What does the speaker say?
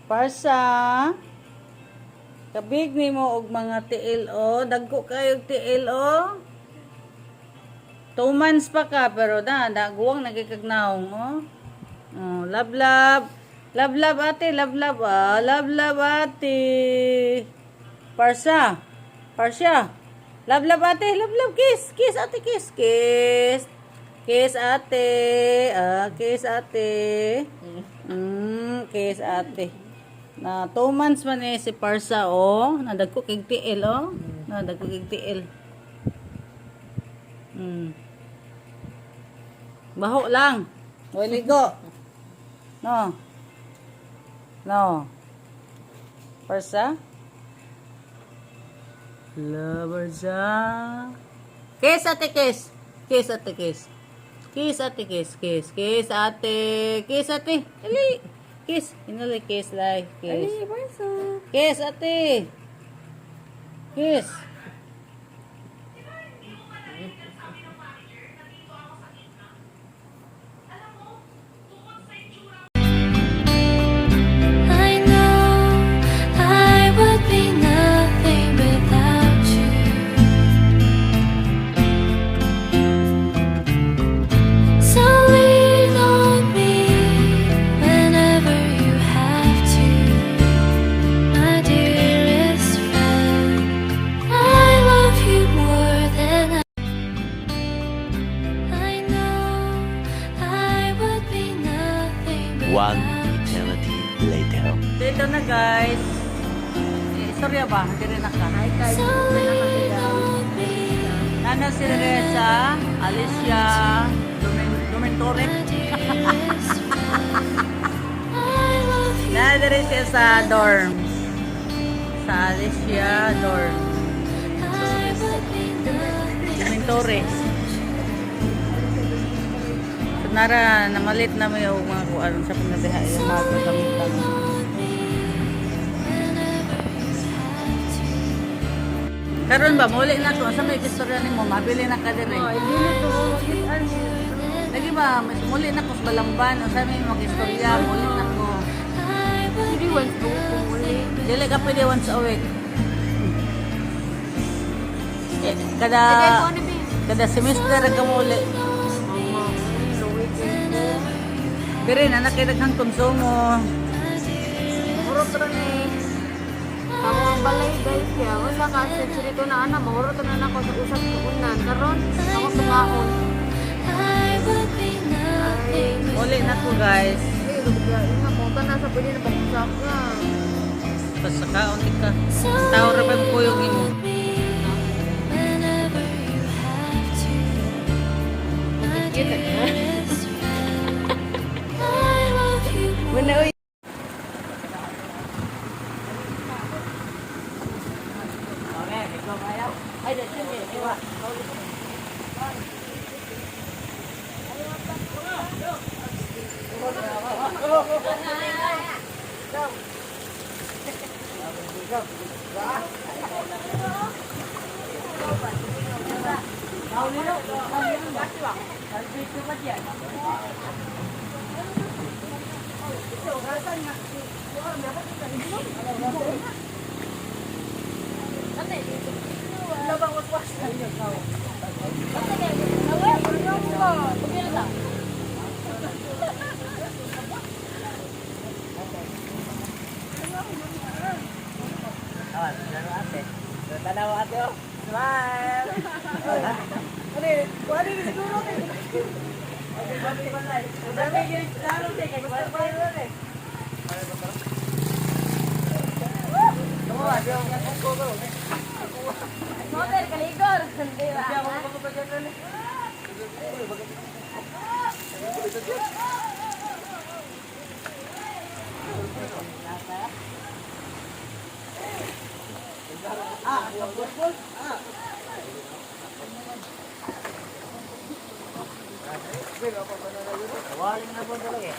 Parsa. Kabig ni mo og mga tiil o. Dagko kayo tiil o. 2 months pa ka pero naguwang nagkikagnaong o. Oh, love love. Love love ate, love love. Ah, love love ate. Parsa. Parsa. Love love ate, love love kiss. Kiss ate, kiss. Kiss. Kiss ate. Ah, kiss ate. Kiss ate. Na 2 months man eh si Parsa oh. Nadagko kay tiil oh. Nadagko kay tiil. Baho lang. Waligo. No. No. Parsa. Loverza. Kiss ate kiss. Kiss ate kiss. Kiss ate kiss. Kiss. Kiss ate. Kiss ate. Ali. Kiss. Inali kiss like. Kiss. Ali, Parsa. Kiss ate. Kiss. I know I would be nothing without you. So lean on me whenever you have to, my dearest friend. I love you more than I know I would be nothing One without you. eternity later. Dito na guys. Istorya ba? Hindi rin naka. So lean on me, Nana si Reza, Alicia, Domentore. my dearest friend. I love you Nana rin siya sa dorm. Sa Alicia dorm. I would be nothing. Domentore. So nara, namalit na may yung mga kuwan sa pinabiha yung mga kagamitan. Karon ba, muli na to. Sa may istorya ni mo, mabili na ka din eh. Lagi ba, muli na ko sa Balamban. O sa may mga istorya, muli na ko. Hindi once ko muli. Dili ka pwede once a week. Eh, kada semester ka muli. Pero anak kayo naghang konsumo. Murot rin eh. Ako ang balay guys kaya. Wala ka sa dito na anak. Murot rin ako sa usap ko unan. Karon, ako tumaon. I would be nothing. Muli na ko guys. Ay, lugayin na. Kung ka nasa pwede na pag-usap ka. Basta ka, unti ka. Tao ra pa yung kuyog mo. Whenever you have to, my dearest friend. I love you more. Hotel, kaligor. Hindi ba? Waling na po talaga eh.